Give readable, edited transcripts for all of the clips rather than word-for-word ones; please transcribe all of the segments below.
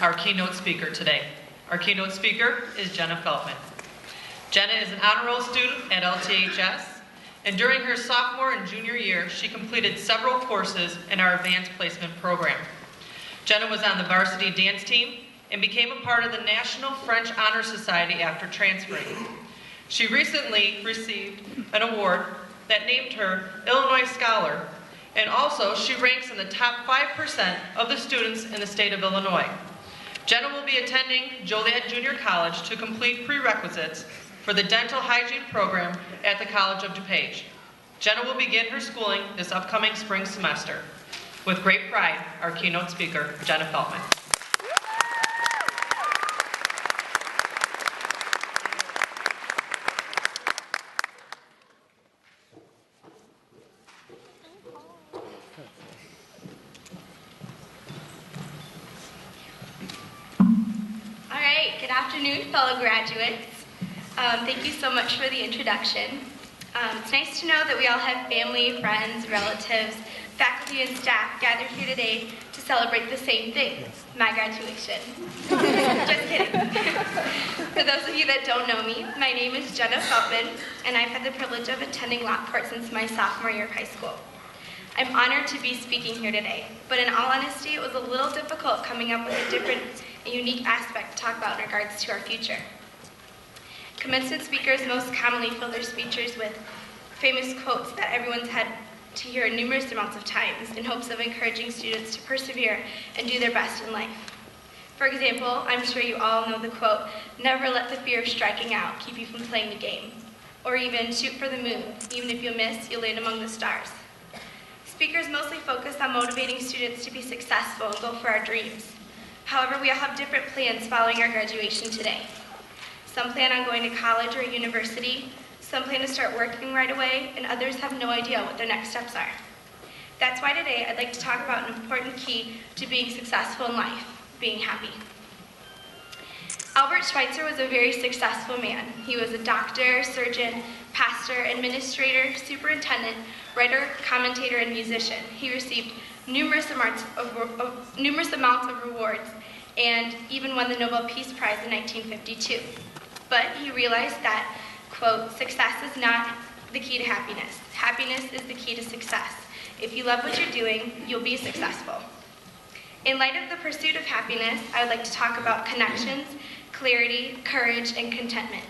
our keynote speaker today. Our keynote speaker is Jenna Feltman. Jenna is an honor roll student at LTHS, and during her sophomore and junior year, she completed several courses in our advanced placement program. Jenna was on the varsity dance team and became a part of the National French Honor Society after transferring. She recently received an award that named her Illinois Scholar, and also she ranks in the top 5% of the students in the state of Illinois. Jenna will be attending Joliet Junior College to complete prerequisites for the dental hygiene program at the College of DuPage. Jenna will begin her schooling this upcoming spring semester. With great pride, our keynote speaker, Jenna Feltman. Good afternoon, fellow graduates. Thank you so much for the introduction. It's nice to know that we all have family, friends, relatives, faculty, and staff gathered here today to celebrate the same thing, my graduation. Just kidding. For those of you that don't know me, my name is Jenna Feltman, and I've had the privilege of attending Lockport since my sophomore year of high school. I'm honored to be speaking here today, but in all honesty, it was a little difficult coming up with a different and unique aspect to talk about in regards to our future. Commencement speakers most commonly fill their speeches with famous quotes that everyone's had to hear numerous amounts of times in hopes of encouraging students to persevere and do their best in life. For example, I'm sure you all know the quote, "Never let the fear of striking out keep you from playing the game," or even "Shoot for the moon, even if you miss, you'll land among the stars." Speakers mostly focus on motivating students to be successful and go for our dreams. However, we all have different plans following our graduation today. Some plan on going to college or university, some plan to start working right away, and others have no idea what their next steps are. That's why today I'd like to talk about an important key to being successful in life, being happy. Albert Schweitzer was a very successful man. He was a doctor, surgeon, pastor, administrator, superintendent, writer, commentator, and musician. He received numerous amounts of rewards and even won the Nobel Peace Prize in 1952. But he realized that, quote, "Success is not the key to happiness. Happiness is the key to success. If you love what you're doing, you'll be successful." In light of the pursuit of happiness, I would like to talk about connections, clarity, courage, and contentment.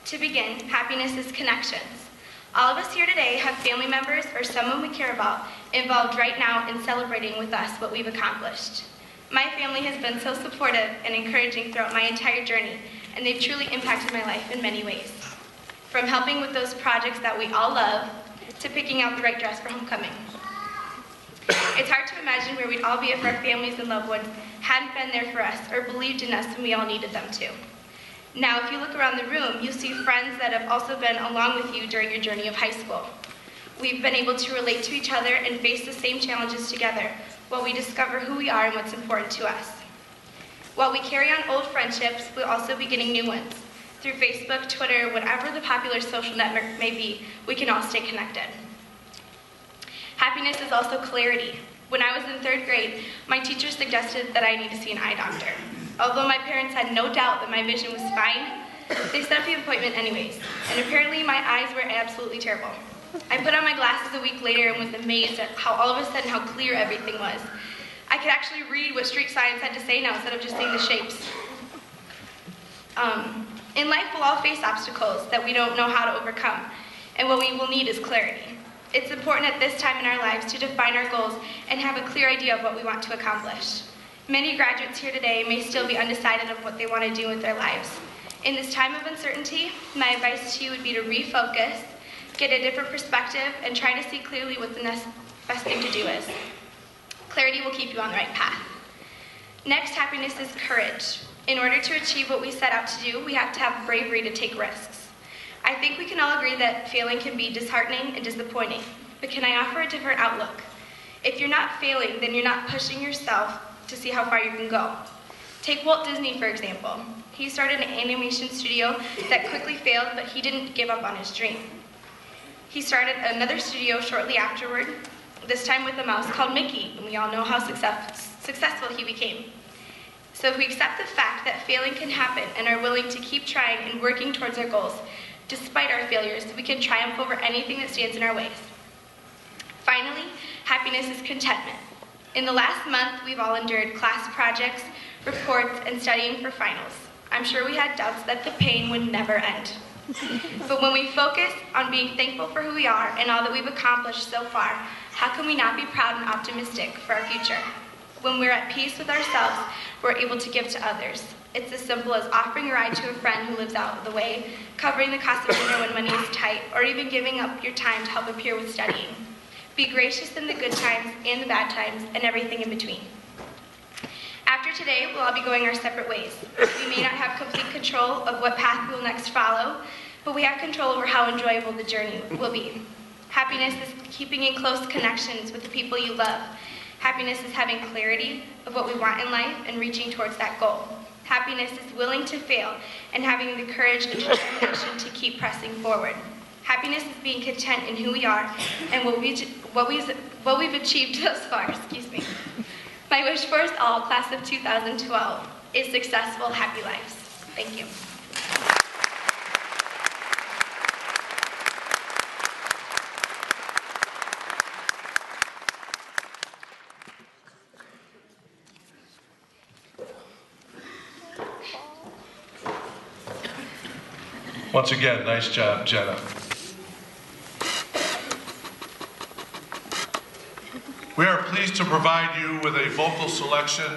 To begin, happiness is connections. All of us here today have family members or someone we care about involved right now in celebrating with us what we've accomplished. My family has been so supportive and encouraging throughout my entire journey, and they've truly impacted my life in many ways. From helping with those projects that we all love, to picking out the right dress for homecoming. It's hard to imagine where we'd all be if our families and loved ones hadn't been there for us or believed in us when we all needed them to. Now, if you look around the room, you'll see friends that have also been along with you during your journey of high school. We've been able to relate to each other and face the same challenges together while we discover who we are and what's important to us. While we carry on old friendships, we'll also be getting new ones. Through Facebook, Twitter, whatever the popular social network may be, we can all stay connected. Happiness is also clarity. When I was in 3rd grade, my teacher suggested that I need to see an eye doctor. Although my parents had no doubt that my vision was fine, they set up the appointment anyways, and apparently my eyes were absolutely terrible. I put on my glasses a week later and was amazed at how all of a sudden how clear everything was. I could actually read what street signs had to say now instead of just seeing the shapes. In life, we'll all face obstacles that we don't know how to overcome, and what we will need is clarity. It's important at this time in our lives to define our goals and have a clear idea of what we want to accomplish. Many graduates here today may still be undecided of what they want to do with their lives. In this time of uncertainty, my advice to you would be to refocus, get a different perspective, and try to see clearly what the best thing to do is. Clarity will keep you on the right path. Next, happiness is courage. In order to achieve what we set out to do, we have to have bravery to take risks. I think we can all agree that failing can be disheartening and disappointing, but can I offer a different outlook? If you're not failing, then you're not pushing yourself to see how far you can go. Take Walt Disney, for example. He started an animation studio that quickly failed, but he didn't give up on his dream. He started another studio shortly afterward, this time with a mouse called Mickey, and we all know how successful he became. So if we accept the fact that failing can happen and are willing to keep trying and working towards our goals, despite our failures, we can triumph over anything that stands in our ways. Finally, happiness is contentment. In the last month, we've all endured class projects, reports, and studying for finals. I'm sure we had doubts that the pain would never end. But when we focus on being thankful for who we are and all that we've accomplished so far, how can we not be proud and optimistic for our future? When we're at peace with ourselves, we're able to give to others. It's as simple as offering a ride to a friend who lives out of the way, covering the cost of dinner when money is tight, or even giving up your time to help a peer with studying. Be gracious in the good times and the bad times and everything in between. After today, we'll all be going our separate ways. We may not have complete control of what path we will next follow, but we have control over how enjoyable the journey will be. Happiness is keeping in close connections with the people you love. Happiness is having clarity of what we want in life and reaching towards that goal. Happiness is willing to fail and having the courage and determination to keep pressing forward. Happiness is being content in who we are and what we've achieved thus far. My wish for us all, class of 2012, is successful, happy lives. Thank you. Once again, nice job, Jenna. We are pleased to provide you with a vocal selection